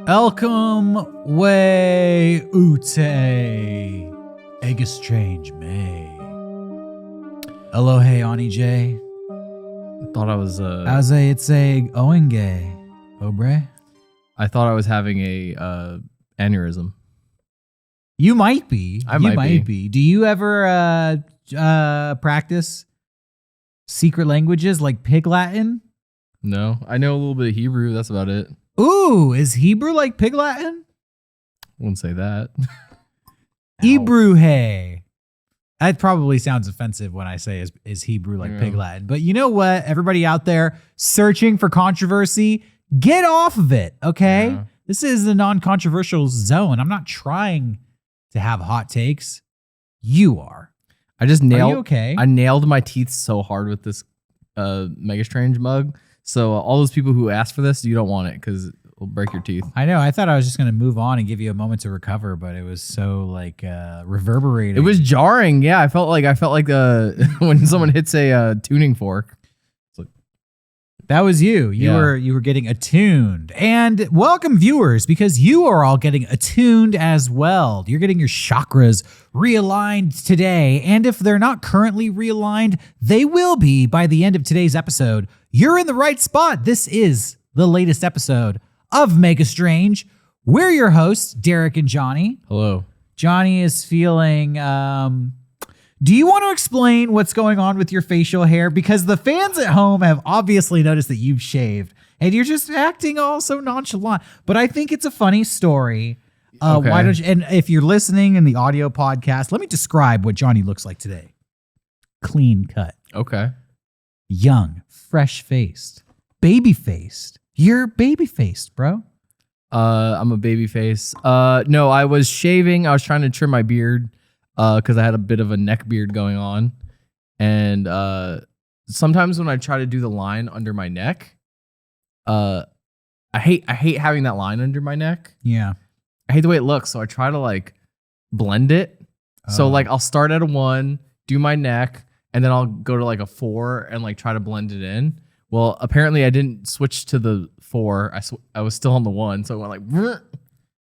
Elcom way ute egestrange may. Elohe Ani J. Thought I was Aze it's a oenge. Obre. I thought I was having a aneurysm. You might be. I might be. Do you ever practice secret languages like Pig Latin? No, I know a little bit of Hebrew. That's about it. Ooh, is Hebrew like Pig Latin? Wouldn't say that. Hebrew, hey. That probably sounds offensive when I say is Hebrew like Pig Latin. But you know what? Everybody out there searching for controversy, get off of it, okay? Yeah. This is a non-controversial zone. I'm not trying to have hot takes. You are. Are you okay? I nailed my teeth so hard with this Mega Strange mug. So all those people who asked for this, you don't want it because it'll break your teeth. I know. I thought I was just going to move on and give you a moment to recover, but it was so reverberating. It was jarring. Yeah, I felt like when someone hits a tuning fork. That was you. You were getting attuned. And welcome viewers, because you are all getting attuned as well. You're getting your chakras realigned today. And if they're not currently realigned, they will be by the end of today's episode. You're in the right spot. This is the latest episode of Mega Strange. We're your hosts, Derek and Johnny. Hello. Johnny is feeling... do you want to explain what's going on with your facial hair? Because the fans at home have obviously noticed that you've shaved and you're just acting all so nonchalant. But I think it's a funny story. Okay. Why don't you? And if you're listening in the audio podcast, let me describe what Johnny looks like today. Clean cut. Okay. Young, fresh-faced, baby-faced. You're baby-faced, bro. I'm a baby face. No, I was shaving. I was trying to trim my beard. Because I had a bit of a neck beard going on. And sometimes when I try to do the line under my neck, I hate having that line under my neck. Yeah. I hate the way it looks. So I try to blend it. So I'll start at a 1, do my neck, and then I'll go to a 4 and try to blend it in. Well, apparently I didn't switch to the 4. I was still on the 1. So I went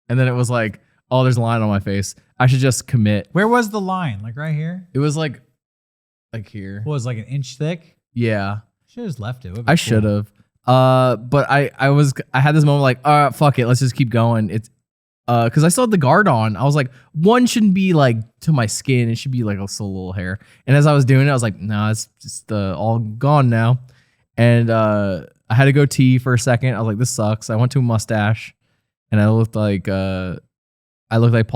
and then it was oh, there's a line on my face. I should just commit. Where was the line? Right here? It was like here. What, was an inch thick? Yeah. Should have just left it. I should have. But I had this moment fuck it, let's just keep going. It's because I still had the guard on. I was like, 1 shouldn't be to my skin. It should be still a little hair. And as I was doing it, I was like, nah, it's just all gone now. And I had to go goatee for a second. I was like, this sucks. I went to a mustache, and I looked like Paul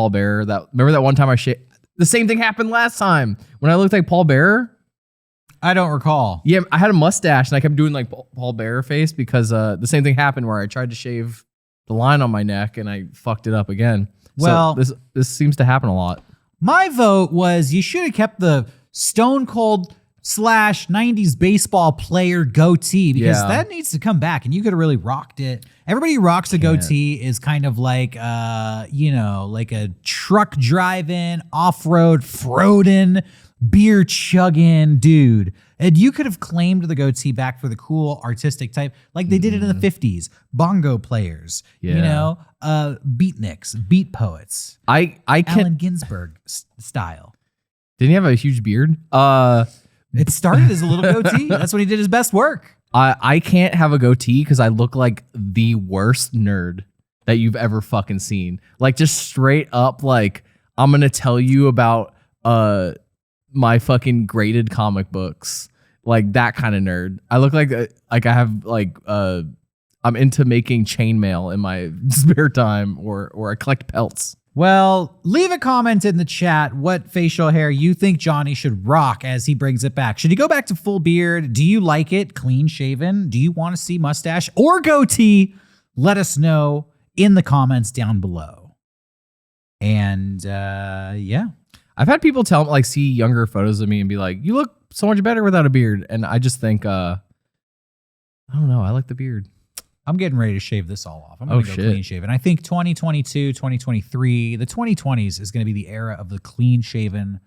Bearer. Remember that one time I shaved? The same thing happened last time when I looked like Paul Bearer. I don't recall. Yeah, I had a mustache and I kept doing Paul Bearer face because the same thing happened where I tried to shave the line on my neck and I fucked it up again. Well, so this seems to happen a lot. My vote was you should have kept the Stone Cold /90s baseball player goatee because that needs to come back and you could have really rocked it. Everybody who rocks a goatee is kind of like a truck driving, off-road, Froden, beer chugging dude. And you could have claimed the goatee back for the cool artistic type like they did it in the 50s. Bongo players, beatniks, beat poets. Allen Ginsberg style. Didn't he have a huge beard? It started as a little goatee. That's when he did his best work. I can't have a goatee because I look like the worst nerd that you've ever fucking seen. Just straight up, I'm gonna tell you about my fucking graded comic books, that kind of nerd. I look like I have I'm into making chainmail in my spare time, or I collect pelts. Well, leave a comment in the chat what facial hair you think Johnny should rock as he brings it back. Should he go back to full beard? Do you like it clean shaven? Do you want to see mustache or goatee? Let us know in the comments down below. And yeah. I've had people see younger photos of me and be like, you look so much better without a beard. And I just think, I don't know. I like the beard. I'm getting ready to shave this all off. I'm going to go clean shaven. I think 2022, 2023, the 2020s is going to be the era of the clean shaven,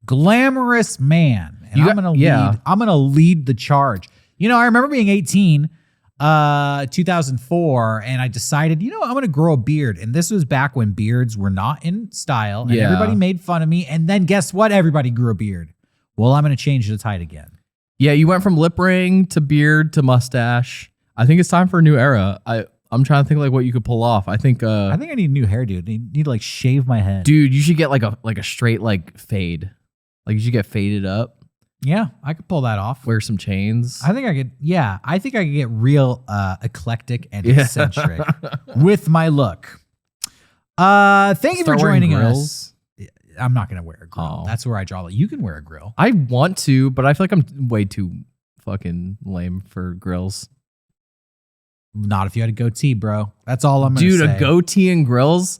glamorous man. And I'm going to lead the charge. I remember being 18. 2004, and I decided, I'm going to grow a beard. And this was back when beards were not in style, and everybody made fun of me. And then guess what? Everybody grew a beard. Well, I'm going to change the tide again. Yeah, you went from lip ring to beard to mustache. I think it's time for a new era. I'm trying to think like what you could pull off. I think I need a new hairdo. I need to like shave my head. Dude, you should get like a straight like fade. Like you should get faded up. Yeah, I could pull that off. Wear some chains. I think I could. Yeah, I think I could get real eclectic and eccentric with my look. Thank you for joining us. I'm not gonna wear a grill. That's where I draw it. You can wear a grill. I want to, but I feel like I'm way too fucking lame for grills. Not if you had a goatee, bro. That's all I'm gonna say. Dude, a goatee and grills,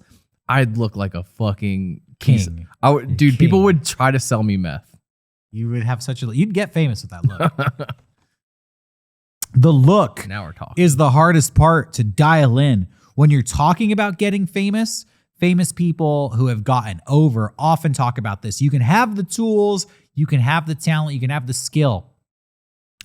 I'd look like a fucking king. Dude, people would try to sell me meth. You would have you'd get famous with that look. The look now we're talking. Is the hardest part to dial in when you're talking about getting famous. Famous people who have gotten over often talk about this. You can have the tools, you can have the talent, you can have the skill.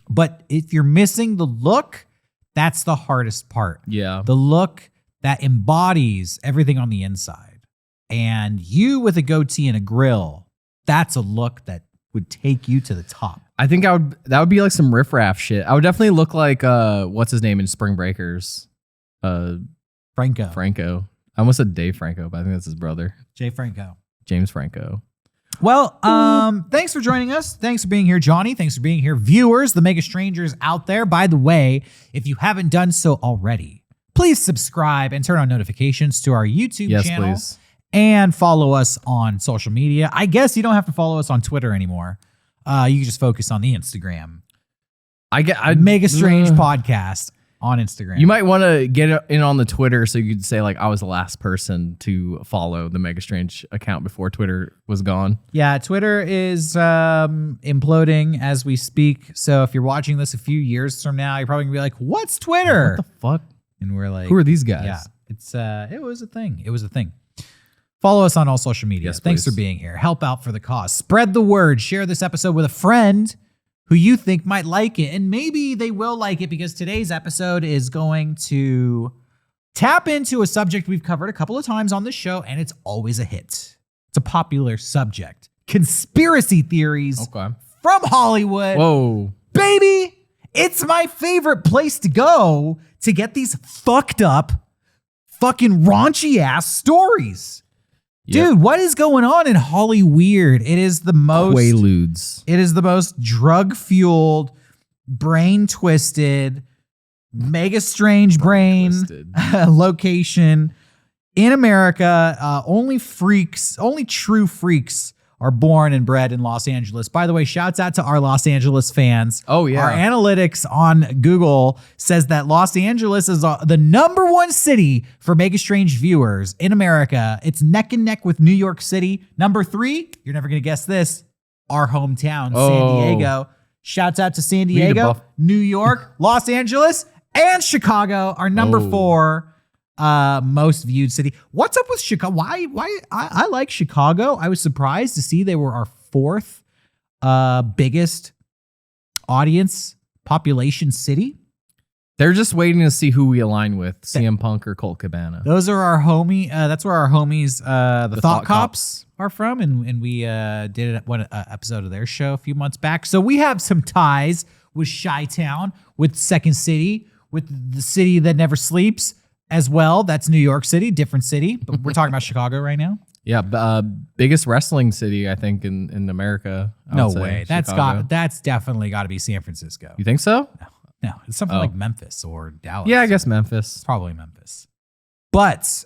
But if you're missing the look, that's the hardest part. Yeah. The look that embodies everything on the inside. And you with a goatee and a grill, that's a look that would take you to the top. I think that would be like some riffraff shit. I would definitely look like what's his name in Spring Breakers? Franco. I almost said Dave Franco, but I think that's his brother. Jay Franco. James Franco. Well, thanks for joining us. Thanks for being here, Johnny. Thanks for being here, viewers, the mega strangers out there. By the way, if you haven't done so already, please subscribe and turn on notifications to our YouTube channel. Please. And follow us on social media. I guess you don't have to follow us on Twitter anymore. You can just focus on the Instagram. I Mega Strange Podcast on Instagram. You might want to get in on the Twitter so you could say like I was the last person to follow the Mega Strange account before Twitter was gone. Yeah, Twitter is imploding as we speak. So if you're watching this a few years from now, you're probably gonna be like, "What's Twitter? What the fuck?" And we're like, "Who are these guys?" Yeah, it was a thing. It was a thing. Follow us on all social media. Yes, thanks for being here. Help out for the cause. Spread the word. Share this episode with a friend who you think might like it. And maybe they will like it because today's episode is going to tap into a subject we've covered a couple of times on this show, and it's always a hit. It's a popular subject. Conspiracy theories from Hollywood. Whoa. Baby, it's my favorite place to go to get these fucked up, fucking raunchy ass stories. Yep. Dude, what is going on in Hollyweird? It is the most Quaaludes. It is the most drug-fueled, brain-twisted, mega strange brain location in America. Only true freaks are born and bred in Los Angeles. By the way, shouts out to our Los Angeles fans. Oh, yeah. Our analytics on Google says that Los Angeles is the number one city for Mega Strange viewers in America. It's neck and neck with New York City. Number 3, you're never going to guess this, our hometown, San Diego. Shouts out to San Diego, New York, Los Angeles, and Chicago are number 4. Most viewed city. What's up with Chicago? Why I like Chicago. I was surprised to see they were our 4th biggest audience population city. They're just waiting to see who we align with, CM Punk or Colt Cabana. Those are our that's where our homies, the Thought Cops are from, and we did one episode of their show a few months back. So we have some ties with Chi-Town, with Second City, with the city that never sleeps. As well, that's New York City, different city, but we're talking about Chicago right now. Yeah, biggest wrestling city I think in America. No way, that's definitely got to be San Francisco. You think so? No, it's something like Memphis or Dallas. Yeah, I guess Memphis. It's probably Memphis. But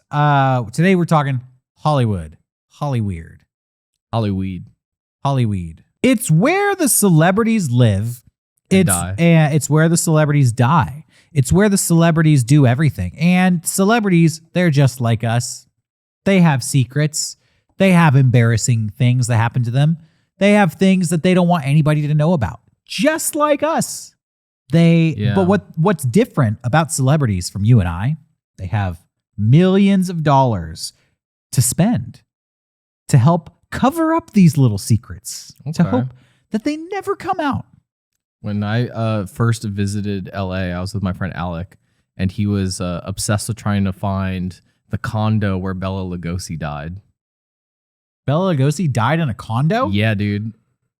today we're talking Hollyweird. It's where the celebrities live. It's where the celebrities die. It's where the celebrities do everything. And celebrities, they're just like us. They have secrets. They have embarrassing things that happen to them. They have things that they don't want anybody to know about. Just like us. But what's different about celebrities from you and I, they have millions of dollars to spend to help cover up these little secrets, to hope that they never come out. When I first visited LA, I was with my friend Alec, and he was obsessed with trying to find the condo where Bela Lugosi died. Bela Lugosi died in a condo? Yeah, dude.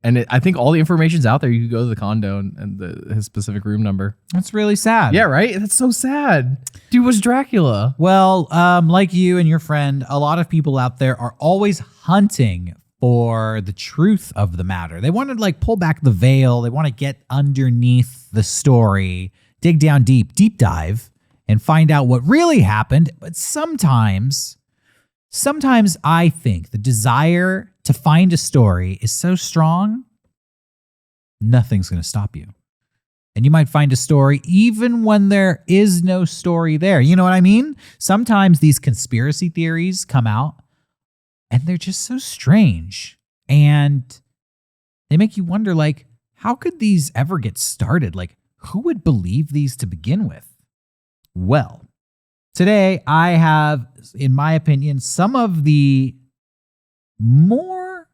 And I think all the information's out there. You could go to the condo and his specific room number. That's really sad. Yeah, right? That's so sad. Dude was Dracula. Well, like you and your friend, a lot of people out there are always hunting for the truth of the matter. They want to like pull back the veil. They want to get underneath the story, dig down deep dive, and find out what really happened. But sometimes I think the desire to find a story is so strong, nothing's going to stop you. And you might find a story even when there is no story there. You know what I mean? Sometimes these conspiracy theories come out and they're just so strange. And they make you wonder, like, how could these ever get started? Like, who would believe these to begin with? Well, today I have, in my opinion, some of the more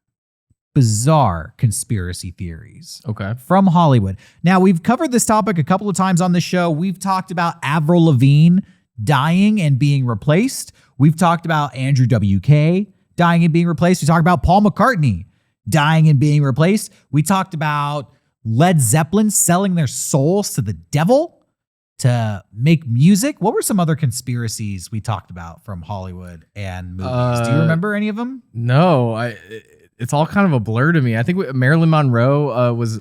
bizarre conspiracy theories from Hollywood. Now, we've covered this topic a couple of times on the show. We've talked about Avril Lavigne dying and being replaced. We've talked about Andrew WK dying and being replaced. We talked about Paul McCartney dying and being replaced. We talked about Led Zeppelin selling their souls to the devil to make music. What were some other conspiracies we talked about from Hollywood and movies? Do you remember any of them? No, it's all kind of a blur to me. I think Marilyn Monroe was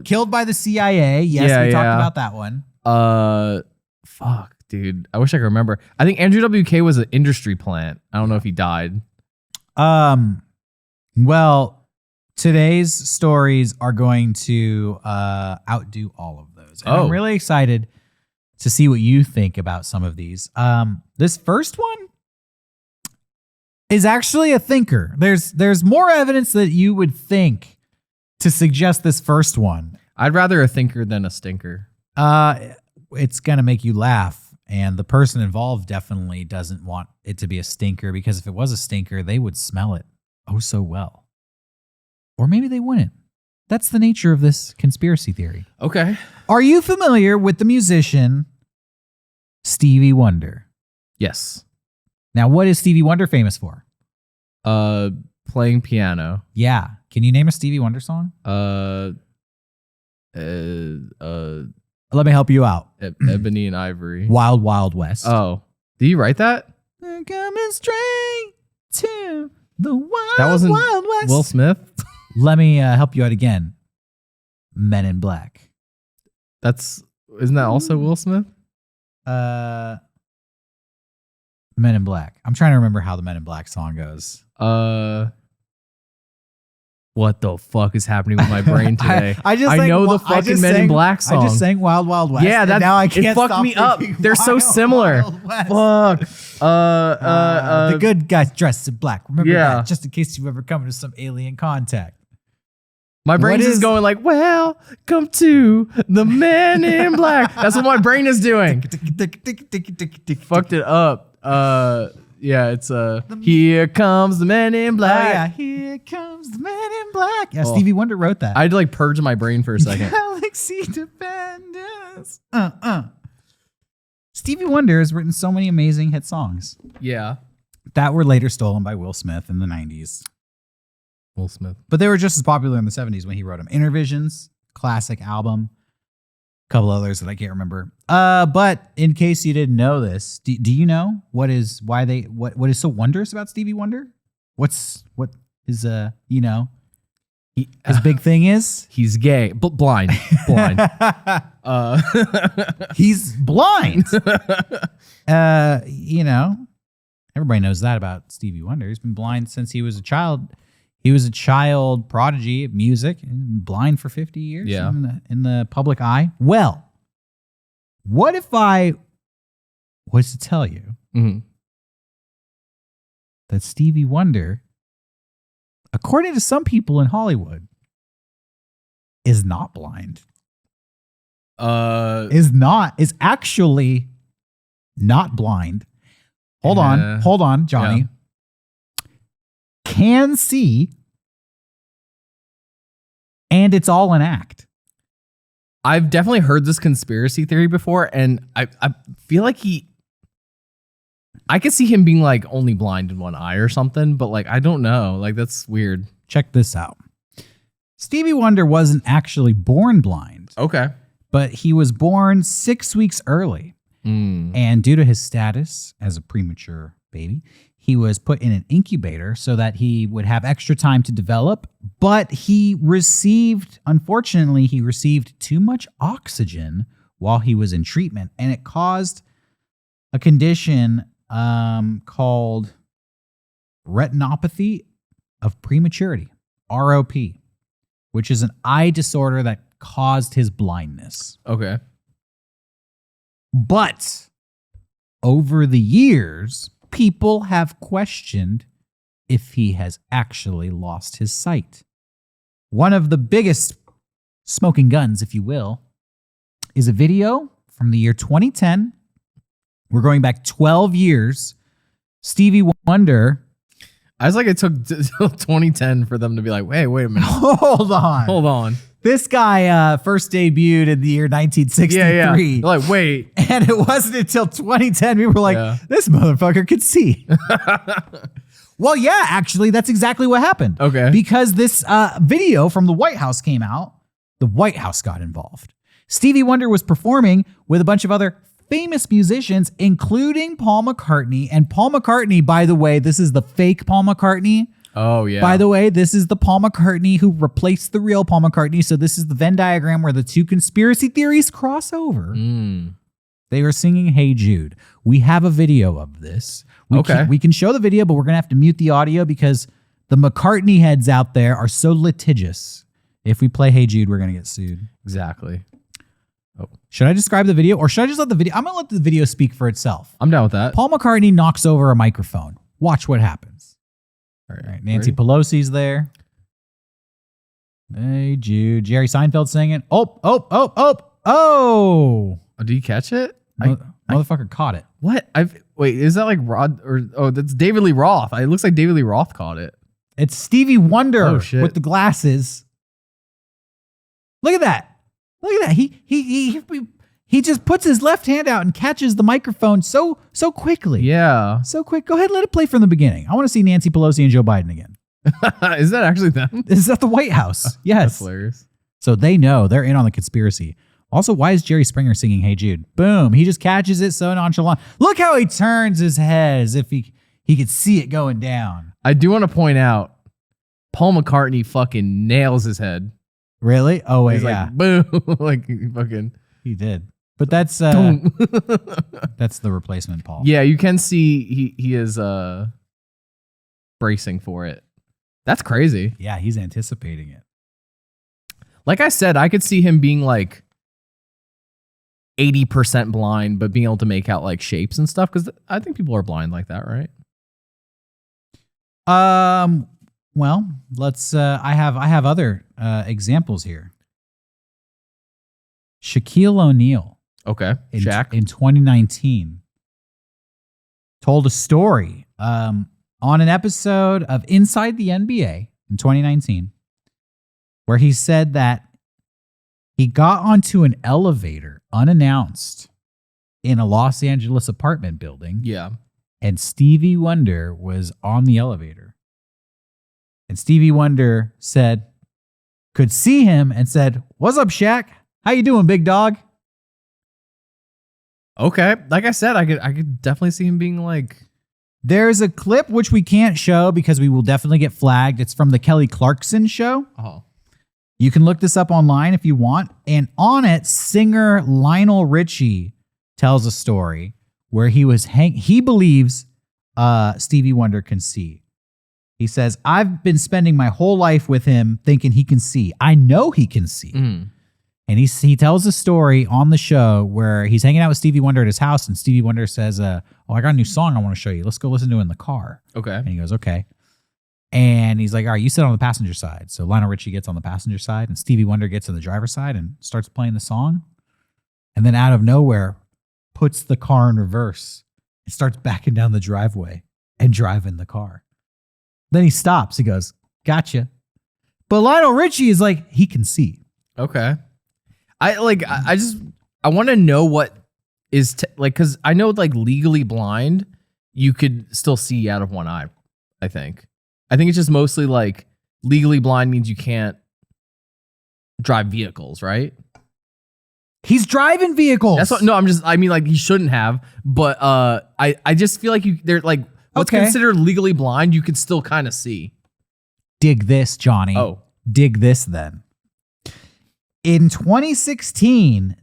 killed by the CIA. Yes, we talked about that one. Fuck, dude. I wish I could remember. I think Andrew WK was an industry plant. I don't know if he died. Well, today's stories are going to outdo all of those. And I'm really excited to see what you think about some of these. This first one is actually a thinker. There's more evidence that you would think to suggest this first one. I'd rather a thinker than a stinker. It's gonna make you laugh, and the person involved definitely doesn't want it to be a stinker, because if it was a stinker, they would smell it oh so well. Or maybe they wouldn't. That's the nature of this conspiracy theory. Okay. Are you familiar with the musician Stevie Wonder? Yes. Now, what is Stevie Wonder famous for? Playing piano. Yeah. Can you name a Stevie Wonder song? Let me help you out. Ebony and Ivory. Wild Wild West. Oh. Did you write that? We're coming straight to the That wasn't Wild West. Will Smith? Let me help you out again. Men in Black. Isn't that also Will Smith? Men in Black. I'm trying to remember how the Men in Black song goes. What the fuck is happening with my brain today? I know the fucking Men in Black song. I just sang Wild Wild West. Yeah, now I can't it fucked stop me up. They're so Wild similar. Wild West. Fuck. The good guys dressed in black. Remember Yeah. that, just in case you ever come into some alien contact. My brain's just going like, welcome to the Men in Black. That's what my brain is doing. Fucked it up. Yeah, it's here comes the Men in Black. Oh, yeah, here comes the Men in Black. Yeah, Stevie Wonder wrote that. I had to like purge my brain for a second. Galaxy Defenders. Stevie Wonder has written so many amazing hit songs. Yeah. That were later stolen by Will Smith in the 90s. Will Smith. But they were just as popular in the 70s when he wrote them. Intervisions, classic album. A couple others that I can't remember. But in case you didn't know this, do you know what is so wondrous about Stevie Wonder? What is his big thing is? He's gay. Blind. He's blind. Everybody knows that about Stevie Wonder. He's been blind since he was a child. He was a child prodigy of music and blind for 50 years in the public eye. Well, what if I was to tell you that Stevie Wonder, according to some people in Hollywood, is not blind? Is actually not blind. Hold on, Johnny. Yeah. Can see, and it's all an act. I've definitely heard this conspiracy theory before, and I feel like I could see him being like only blind in one eye or something, but like I don't know. Like that's weird. Check this out. Stevie Wonder wasn't actually born blind. Okay. But he was born 6 weeks early. And due to his status as a premature baby, he was put in an incubator so that he would have extra time to develop. But unfortunately, he received too much oxygen while he was in treatment. And it caused a condition called retinopathy of prematurity, ROP, which is an eye disorder that caused his blindness. Okay. But over the years, people have questioned if he has actually lost his sight. One of the biggest smoking guns, if you will, is a video from the year 2010. We're going back 12 years. Stevie Wonder. I was like, it took till 2010 for them to be like, wait a minute. Hold on. This guy first debuted in the year 1963. Yeah. They're like, wait. And it wasn't until 2010 we were like, this motherfucker could see. Well, yeah, actually, that's exactly what happened. Okay. Because this video from the White House came out, the White House got involved. Stevie Wonder was performing with a bunch of other famous musicians, including Paul McCartney. And Paul McCartney, by the way, this is the fake Paul McCartney. Oh, yeah. By the way, this is the Paul McCartney who replaced the real Paul McCartney. So this is the Venn diagram where the two conspiracy theories cross over. They were singing Hey Jude. We have a video of this. We can show the video, but we're going to have to mute the audio because the McCartney heads out there are so litigious. If we play Hey Jude, we're going to get sued. Exactly. Oh. Should I describe the video or should I just let the video? I'm going to let the video speak for itself. I'm down with that. Paul McCartney knocks over a microphone. Watch what happens. All right, Nancy Pelosi's there. Hey, Jude. Jerry Seinfeld singing. Oh. Did you catch it? Motherfucker caught it. What? Wait, is that like Rod or that's David Lee Roth? It looks like David Lee Roth caught it. It's Stevie Wonder with the glasses. Look at that. He just puts his left hand out and catches the microphone so quickly. Yeah. So quick. Go ahead, let it play from the beginning. I want to see Nancy Pelosi and Joe Biden again. Is that actually them? Is that the White House? Yes. That's hilarious. So they know. They're in on the conspiracy. Also, why is Jerry Springer singing Hey Jude? Boom. He just catches it so nonchalant. Look how he turns his head as if he could see it going down. I do want to point out, Paul McCartney fucking nails his head. Really? Oh, wait, He's yeah. Like, boom. Like, fucking. He did. But that's that's the replacement Paul. Yeah, you can see he is bracing for it. That's crazy. Yeah, he's anticipating it. Like I said, I could see him being like 80% blind, but being able to make out like shapes and stuff. Because I think people are blind like that, right? Well, let's. I have other examples here. Shaquille O'Neal. Okay. Shaq. In 2019 told a story on an episode of Inside the NBA in 2019 where he said that he got onto an elevator unannounced in a Los Angeles apartment building. Yeah. And Stevie Wonder was on the elevator. And Stevie Wonder could see him and said, "What's up, Shaq? How you doing, big dog?" Okay. Like I said, I could definitely see him being like. There's a clip which we can't show because we will definitely get flagged. It's from the Kelly Clarkson show. Oh. You can look this up online if you want. And on it, singer Lionel Richie tells a story where he believes Stevie Wonder can see. He says, "I've been spending my whole life with him thinking he can see. I know he can see." And he tells a story on the show where he's hanging out with Stevie Wonder at his house, and Stevie Wonder says, I got a new song I want to show you. Let's go listen to it in the car. Okay. And he goes, okay. And he's like, all right, you sit on the passenger side. So Lionel Richie gets on the passenger side, and Stevie Wonder gets on the driver's side and starts playing the song. And then out of nowhere, puts the car in reverse and starts backing down the driveway and driving the car. Then he stops. He goes, gotcha. But Lionel Richie is like, he can see. Okay. I want to know what is like, because I know like legally blind, you could still see out of one eye. I think it's just mostly like legally blind means you can't drive vehicles, right? He's driving vehicles. That's what. No, I mean, like he shouldn't have. But I just feel like they're like what's considered legally blind, you can still kind of see. Dig this, Johnny. Oh, dig this then. In 2016,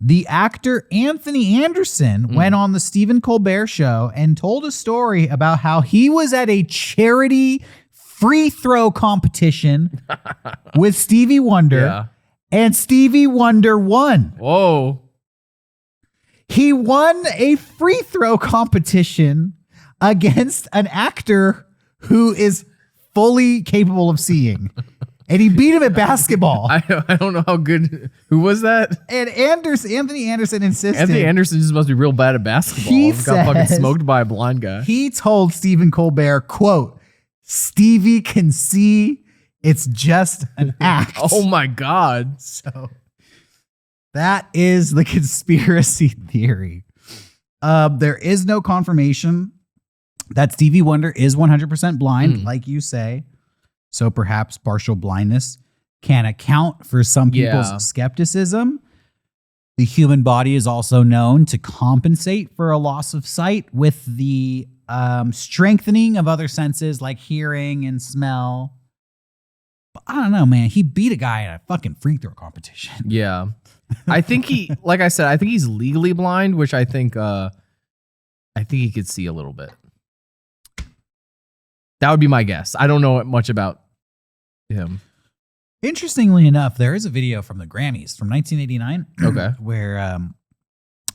the actor Anthony Anderson went on the Stephen Colbert Show and told a story about how he was at a charity free throw competition with Stevie Wonder, and Stevie Wonder won. Whoa. He won a free throw competition against an actor who is fully capable of seeing. And he beat him at basketball. I don't know how good. Who was that? And Anthony Anderson insisted. Anthony Anderson just must be real bad at basketball. He got fucking smoked by a blind guy. He told Stephen Colbert, quote, "Stevie can see. It's just an act." Oh my God. So that is the conspiracy theory. There is no confirmation that Stevie Wonder is 100% blind, like you say. So perhaps partial blindness can account for some people's skepticism. The human body is also known to compensate for a loss of sight with the strengthening of other senses like hearing and smell. But I don't know, man. He beat a guy at a fucking free throw competition. Yeah. I think like I said, I think he's legally blind, which I think he could see a little bit. That would be my guess. I don't know much about him. Interestingly enough, there is a video from the Grammys from 1989. Okay. Where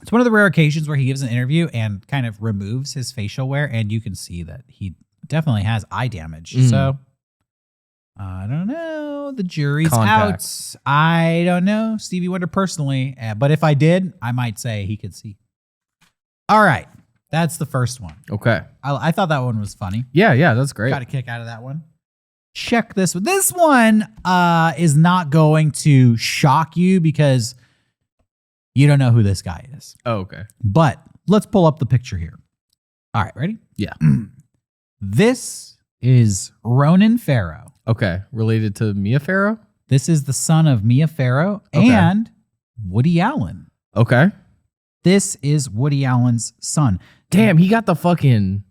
it's one of the rare occasions where he gives an interview and kind of removes his facial hair, and you can see that he definitely has eye damage. So I don't know. The jury's out. I don't know Stevie Wonder personally, but if I did, I might say he could see. All right. That's the first one. Okay. I thought that one was funny. Yeah, that's great. Got a kick out of that one. Check this one. This one is not going to shock you because you don't know who this guy is. Oh, okay. But let's pull up the picture here. All right, ready? Yeah. This is Ronan Farrow. Okay. Related to Mia Farrow? This is the son of Mia Farrow and Woody Allen. Okay. This is Woody Allen's son. Damn, he got the fucking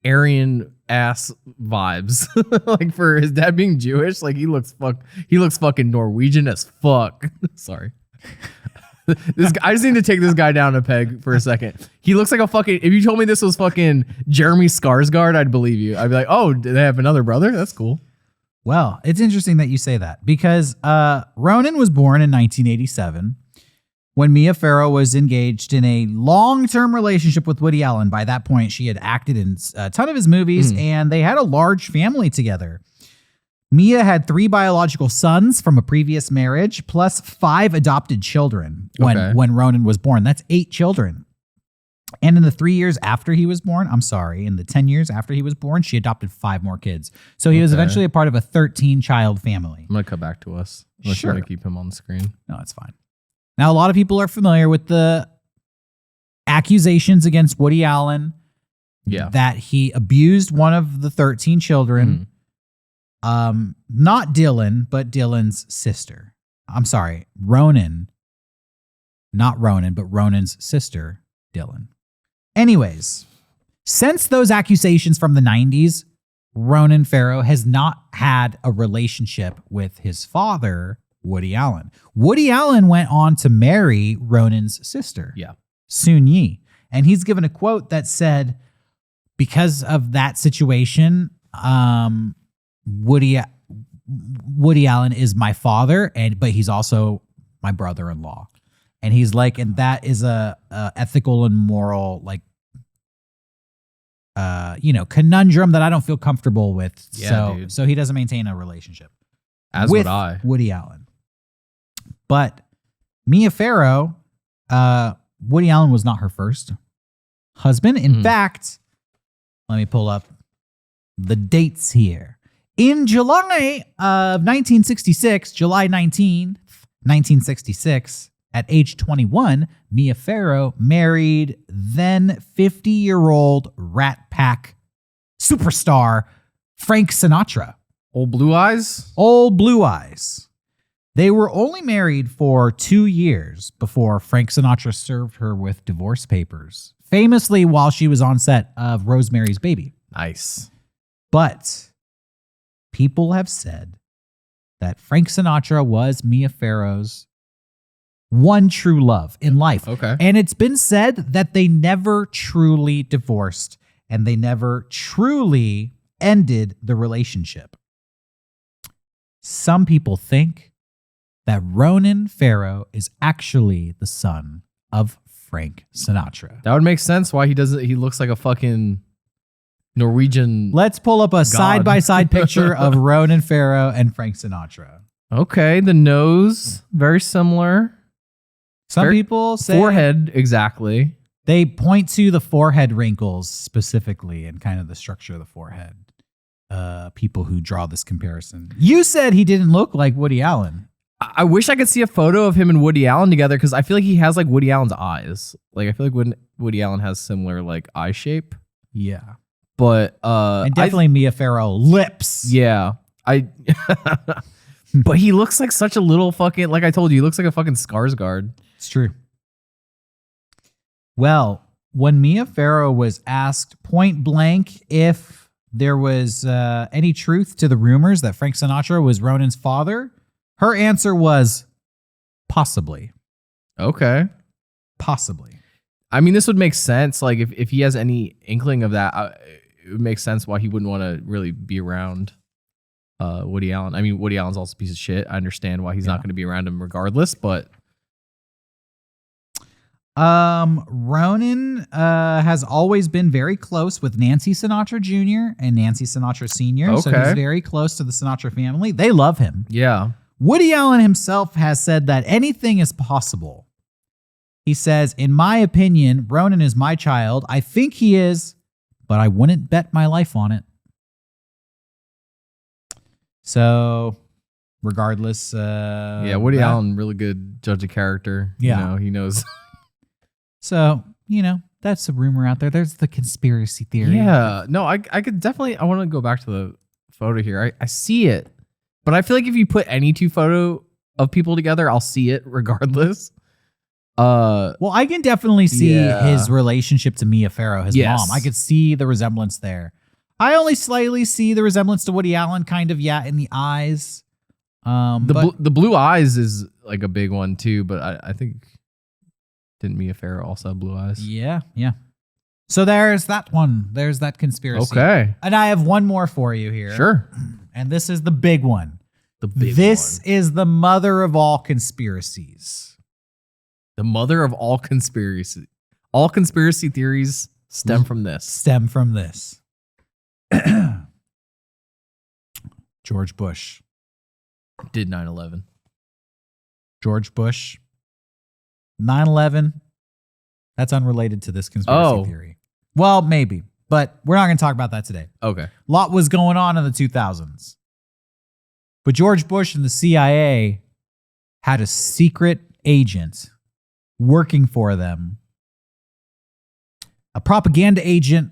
Aryan ass vibes. Like for his dad being Jewish, like he looks fucking Norwegian as fuck. Sorry. This guy, I just need to take this guy down a peg for a second. He looks like a fucking, if you told me this was fucking Jeremy Skarsgård, I'd believe you. I'd be like, oh, do they have another brother? That's cool. Well, it's interesting that you say that because Ronan was born in 1987. When Mia Farrow was engaged in a long-term relationship with Woody Allen. By that point, she had acted in a ton of his movies, and they had a large family together. Mia had 3 biological sons from a previous marriage, plus 5 adopted children when Ronan was born. That's 8 children. And in the 3 years after he was born, in the 10 years after he was born, she adopted 5 more kids. So he was eventually a part of a 13-child family. I'm going to cut back to us. Unless you want to keep him on the screen. No, it's fine. Now, a lot of people are familiar with the accusations against Woody Allen that he abused one of the 13 children. Not Dylan, but Dylan's sister. I'm sorry, Ronan. Not Ronan, but Ronan's sister, Dylan. Anyways, since those accusations from the 90s, Ronan Farrow has not had a relationship with his father, Woody Allen. Woody Allen went on to marry Ronan's sister, Soon Yi. And he's given a quote that said, because of that situation, Woody Allen is my father, but he's also my brother-in-law. And he's like, and that is a ethical and moral, like, conundrum that I don't feel comfortable with. So he doesn't maintain a relationship. As with would I. Woody Allen. But Mia Farrow, Woody Allen was not her first husband. In fact, let me pull up the dates here. In July of 1966, July 19th, 1966, at age 21, Mia Farrow married then 50-year-old Rat Pack superstar Frank Sinatra. Old Blue Eyes? Old Blue Eyes. They were only married for 2 years before Frank Sinatra served her with divorce papers, famously while she was on set of Rosemary's Baby. Nice. But people have said that Frank Sinatra was Mia Farrow's one true love in life. Okay. And it's been said that they never truly divorced and they never truly ended the relationship. Some people think that Ronan Farrow is actually the son of Frank Sinatra. That would make sense why he looks like a fucking Norwegian. Let's pull up a side-by-side picture of Ronan Farrow and Frank Sinatra. Okay, the nose, very similar. Some people say forehead, exactly. They point to the forehead wrinkles specifically and kind of the structure of the forehead. People who draw this comparison. You said he didn't look like Woody Allen. I wish I could see a photo of him and Woody Allen together because I feel like he has like Woody Allen's eyes. Like I feel like Woody Allen has similar like eye shape. Yeah. But and definitely Mia Farrow lips. Yeah. But he looks like such a little fucking, like I told you, he looks like a fucking Skarsgård. It's true. Well, when Mia Farrow was asked point blank if there was any truth to the rumors that Frank Sinatra was Ronan's father, her answer was possibly. Okay. Possibly. I mean, this would make sense. Like if he has any inkling of that, it would make sense why he wouldn't want to really be around Woody Allen. I mean, Woody Allen's also a piece of shit. I understand why he's not going to be around him regardless, but Ronan has always been very close with Nancy Sinatra Jr. and Nancy Sinatra Sr. So he's very close to the Sinatra family. They love him. Yeah. Woody Allen himself has said that anything is possible. He says, in my opinion, Ronan is my child. I think he is, but I wouldn't bet my life on it. So, regardless. Woody Allen, really good judge of character. Yeah. You know, he knows. So, that's a rumor out there. There's the conspiracy theory. Yeah. No, I could definitely, I want to go back to the photo here. I see it, but I feel like if you put any two photo of people together, I'll see it regardless. Well, I can definitely see his relationship to Mia Farrow, his mom. I could see the resemblance there. I only slightly see the resemblance to Woody Allen, kind of, in the eyes. The blue eyes is like a big one too, but I think didn't Mia Farrow also have blue eyes? Yeah. So there's that one. There's that conspiracy. Okay. And I have one more for you here. Sure. And this is the big one. This is the mother of all conspiracies. The mother of all conspiracy. All conspiracy theories stem from this. George Bush. Did 9/11. George Bush. 9/11. That's unrelated to this conspiracy theory. Well, maybe, but we're not going to talk about that today. Okay. A lot was going on in the 2000s. But George Bush and the CIA had a secret agent working for them, a propaganda agent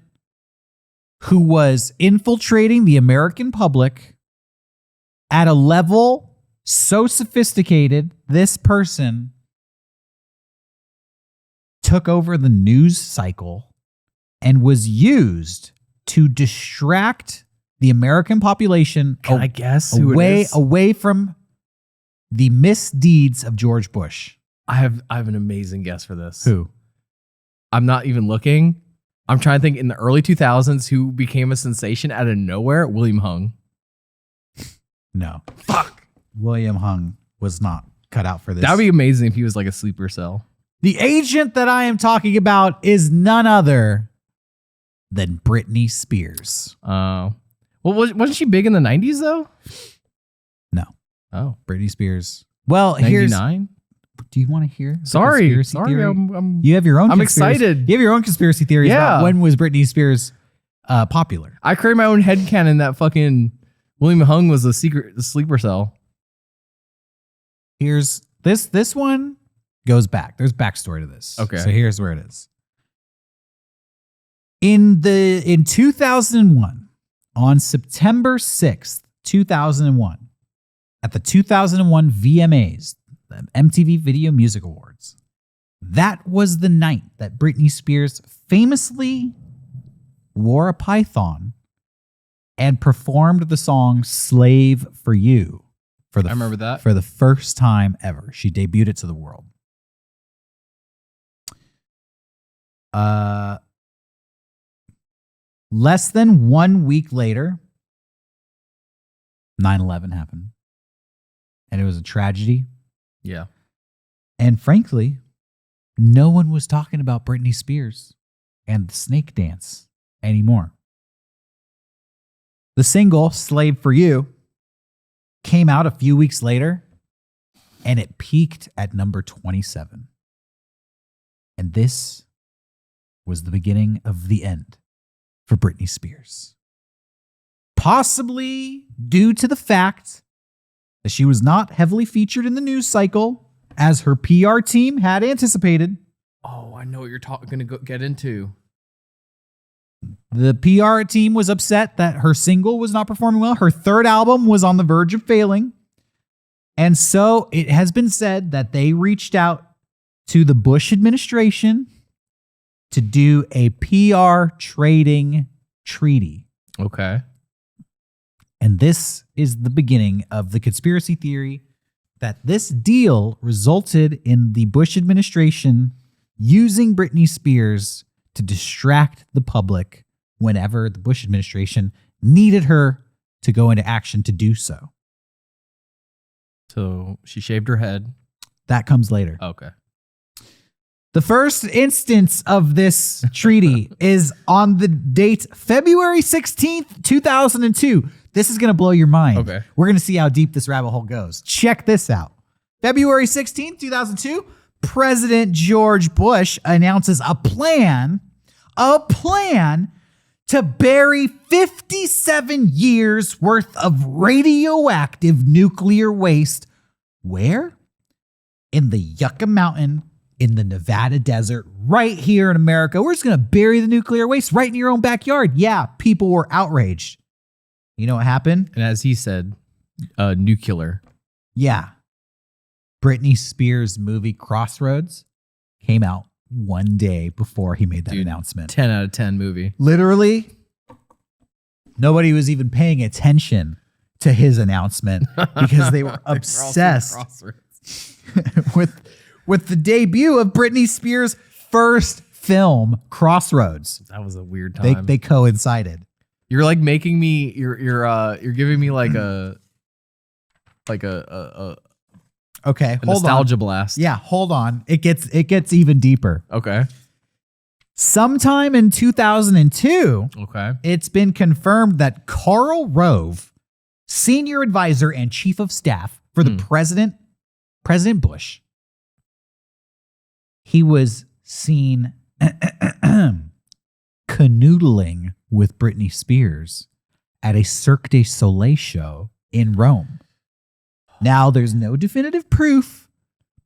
who was infiltrating the American public at a level so sophisticated, this person took over the news cycle and was used to distract the American population I guess who it is? away from the misdeeds of George Bush. I have an amazing guess for this. Who? I'm not even looking. I'm trying to think in the early 2000s who became a sensation out of nowhere. William Hung. No. Fuck. William Hung was not cut out for this. That would be amazing if he was like a sleeper cell. The agent that I am talking about is none other than Britney Spears. Well, wasn't she big in the 90s though? No. Oh. Britney Spears. Well, 99? Do you want to hear? Sorry. You have your own. I'm excited. You have your own conspiracy theories about when was Britney Spears popular. I created my own headcanon that fucking William Hung was the sleeper cell. Here's This one goes back. There's backstory to this. Okay. So here's where it is. In 2001, on September 6th, 2001, at the 2001 VMAs, the MTV Video Music Awards, that was the night that Britney Spears famously wore a python and performed the song Slave for You. I remember that. For the first time ever. She debuted it to the world. Less than 1 week later, 9/11 happened. And it was a tragedy. Yeah. And frankly, no one was talking about Britney Spears and the snake dance anymore. The single, Slave for You, came out a few weeks later, and it peaked at number 27. And this was the beginning of the end for Britney Spears. Possibly due to the fact that she was not heavily featured in the news cycle as her PR team had anticipated. Oh, I know what you're going to get into. The PR team was upset that her single was not performing well. Her third album was on the verge of failing. And so it has been said that they reached out to the Bush administration to do a PR trading treaty. Okay. And this is the beginning of the conspiracy theory that this deal resulted in the Bush administration using Britney Spears to distract the public whenever the Bush administration needed her to go into action to do so. So she shaved her head. That comes later. Okay. The first instance of this treaty is on the date February 16th, 2002. This is going to blow your mind. Okay. We're going to see how deep this rabbit hole goes. Check this out. February 16th, 2002, President George Bush announces a plan to bury 57 years worth of radioactive nuclear waste. Where? In the Yucca Mountain in the Nevada desert, right here in America. We're just going to bury the nuclear waste right in your own backyard. Yeah, people were outraged. You know what happened? And as he said, nuclear. Yeah. Britney Spears' movie Crossroads came out one day before he made that announcement. 10 out of 10 movie. Literally, nobody was even paying attention to his announcement because they were obsessed with the debut of Britney Spears' first film, Crossroads. That was a weird time. They coincided. You're like making me. You're giving me like a okay, hold nostalgia on. blast. Yeah, hold on. It gets even deeper. Okay. Sometime in 2002, okay, it's been confirmed that Karl Rove, senior advisor and chief of staff for the President Bush, he was seen canoodling with Britney Spears at a Cirque du Soleil show in Rome. Now, there's no definitive proof,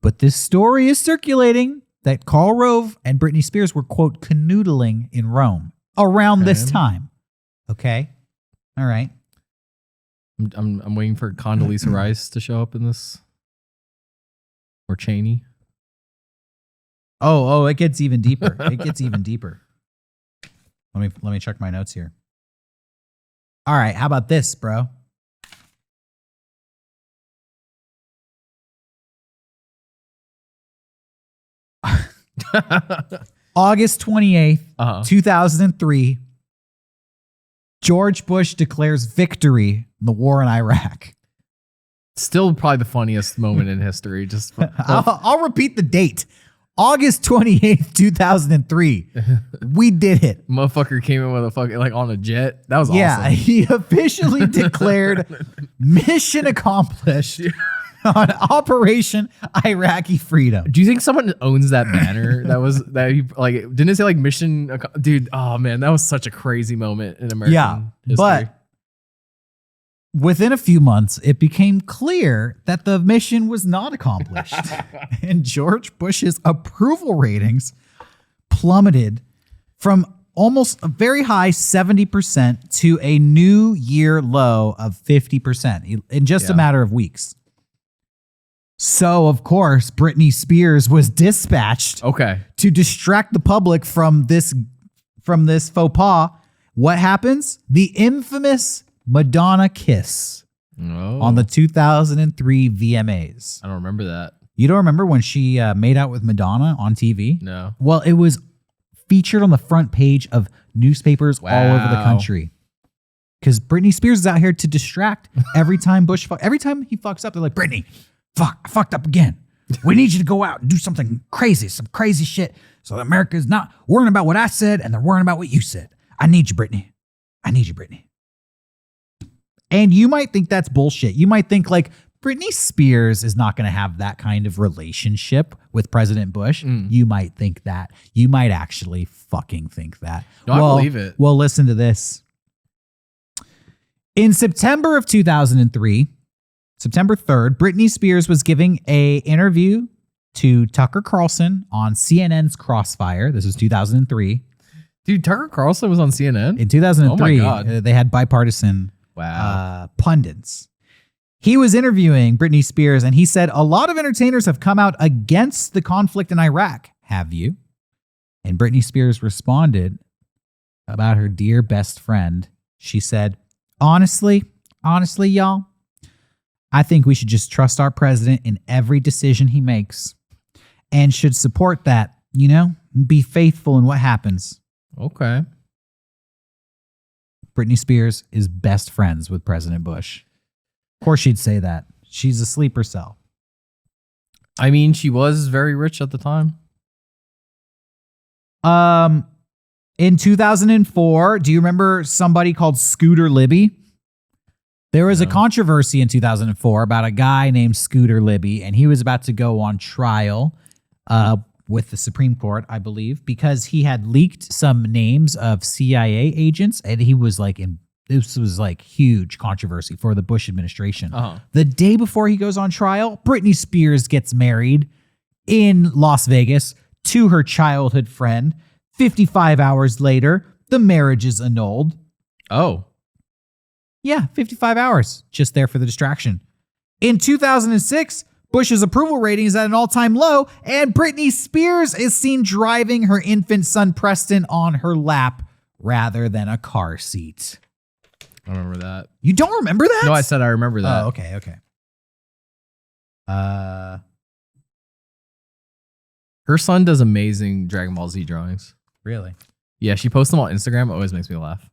but this story is circulating that Karl Rove and Britney Spears were, quote, canoodling in Rome around this time. Okay? All right. I'm waiting for Condoleezza Rice to show up in this. Or Cheney. Oh, it gets even deeper. It gets even deeper. Let me check my notes here. All right, how about this, bro? August 28th, 2003, George Bush declares victory in the war in Iraq. Still probably the funniest moment in history. Just I'll repeat the date. August 28th, 2003. We did it. Motherfucker came in with a fucking, like, on a jet. That was awesome. Yeah, he officially declared mission accomplished on Operation Iraqi Freedom. Do you think someone owns that banner? Didn't it say like mission? Dude, oh man, that was such a crazy moment in American history. But Within a few months, it became clear that the mission was not accomplished, and George Bush's approval ratings plummeted from almost a very high 70% to a new year low of 50% in just a matter of weeks. So, of course, Britney Spears was dispatched to distract the public from this faux pas. What happens? The infamous Madonna kiss on the 2003 VMAs. I don't remember that. You don't remember when she made out with Madonna on TV? No. Well, it was featured on the front page of newspapers all over the country. Because Britney Spears is out here to distract every time every time he fucks up, they're like, Britney, fuck, I fucked up again. We need you to go out and do something crazy, some crazy shit, so that America's not worrying about what I said and they're worrying about what you said. I need you, Britney. I need you, Britney. And you might think that's bullshit. You might think like Britney Spears is not going to have that kind of relationship with President Bush. You might think that. You might actually fucking think that. No, I believe it. Well, listen to this. In September of 2003, September 3rd, Britney Spears was giving an interview to Tucker Carlson on CNN's Crossfire. This was 2003. Dude, Tucker Carlson was on CNN? In 2003, oh my God. They had bipartisan pundits. He was interviewing Britney Spears, and he said, a lot of entertainers have come out against the conflict in Iraq. Have you? And Britney Spears responded about her dear best friend. She said, honestly, y'all, I think we should just trust our president in every decision he makes and should support that, you know, be faithful in what happens. Okay. Britney Spears is best friends with President Bush. Of course she'd say that. She's a sleeper cell. I mean, she was very rich at the time. In 2004, do you remember somebody called Scooter Libby? There was a controversy in 2004 about a guy named Scooter Libby, and he was about to go on trial with the Supreme Court, I believe, because he had leaked some names of CIA agents, and he was like this was like huge controversy for the Bush administration. The day before he goes on trial, Britney Spears gets married in Las Vegas to her childhood friend. 55 hours later, the marriage is annulled. Oh. Yeah, 55 hours. Just there for the distraction. In 2006, Bush's approval rating is at an all-time low, and Britney Spears is seen driving her infant son Preston on her lap rather than a car seat. I remember that. You don't remember that? No, I said I remember that. Oh, okay. Her son does amazing Dragon Ball Z drawings. Really? Yeah, she posts them on Instagram. It always makes me laugh.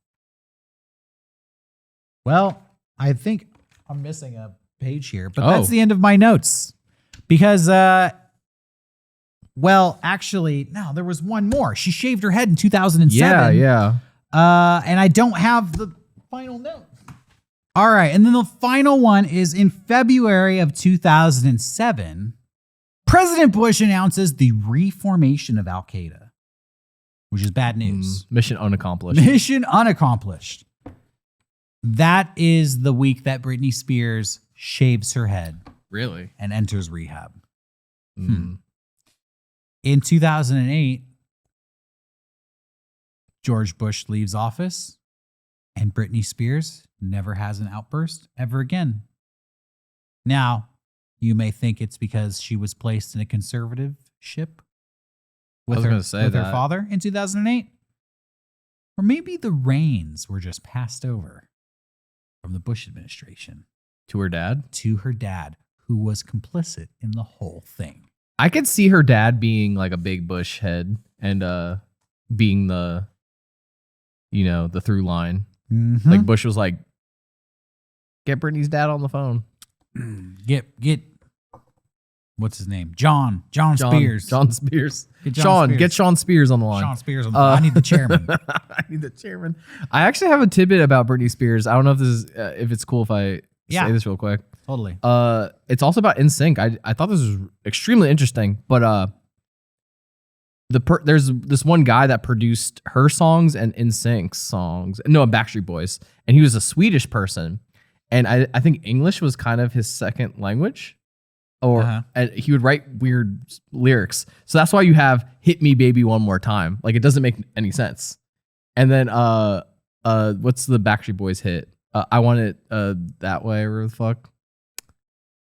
Well, I think I'm missing a page here, but that's the end of my notes. Because, well, actually, no, there was one more. She shaved her head in 2007. Yeah. And I don't have the final note. All right, and then the final one is in February of 2007, President Bush announces the reformation of Al-Qaeda, which is bad news. Mission unaccomplished. Mission unaccomplished. That is the week that Britney Spears shaves her head. Really? And enters rehab. In 2008, George Bush leaves office, and Britney Spears never has an outburst ever again. Now, you may think it's because she was placed in a conservatorship with her father in 2008. Or maybe the reins were just passed over from the Bush administration. To her dad? To her dad, who was complicit in the whole thing. I could see her dad being like a big Bush head and being the, you know, the through line. Mm-hmm. Like Bush was like, get Britney's dad on the phone. Get what's his name? John Spears. John Spears. Get Sean Spears on the line. Sean Spears on the line. I need the chairman. I actually have a tidbit about Britney Spears. I don't know if this is if it's cool if I say this real quick. Totally. It's also about NSYNC. I thought this was extremely interesting, but there's this one guy that produced her songs and NSYNC's songs. No, Backstreet Boys, and he was a Swedish person. And I think English was kind of his second language. Or and he would write weird lyrics. So that's why you have "Hit Me Baby One More Time." Like, it doesn't make any sense. And then what's the Backstreet Boys hit? I Want It That Way, or the fuck.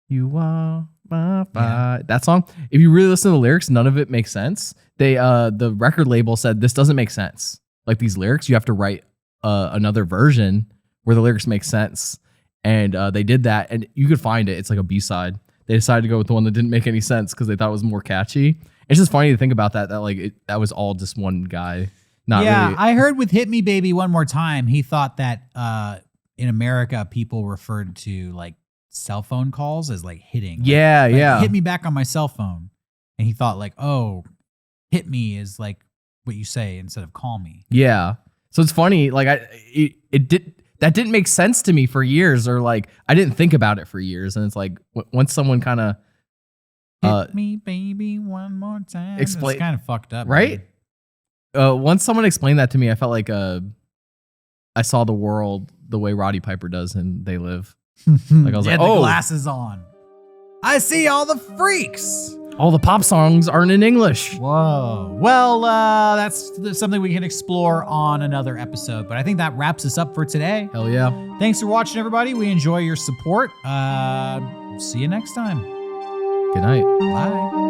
You are my fire. That song. If you really listen to the lyrics, none of it makes sense. They the record label said this doesn't make sense. Like, these lyrics, you have to write another version where the lyrics make sense. And they did that, and you could find it. It's like a B-side. They decided to go with the one that didn't make any sense because they thought it was more catchy. It's just funny to think about that like that was all just one guy. Not really. I heard with "Hit Me Baby One More Time," he thought that in America people referred to like cell phone calls as like hitting. Like, hit me back on my cell phone. And he thought like, oh, hit me is like what you say instead of call me. Yeah. So it's funny, like that didn't make sense to me for years, or like I didn't think about it for years. And it's like once someone kind of hit me baby one more time. It's kind of fucked up, right? Once someone explained that to me, I felt like I saw the world the way Roddy Piper does in They Live. Like, I was like, the glasses on. I see all the freaks. All the pop songs aren't in English. Whoa. Well, that's something we can explore on another episode. But I think that wraps us up for today. Hell yeah. Thanks for watching, everybody. We enjoy your support. See you next time. Good night. Bye.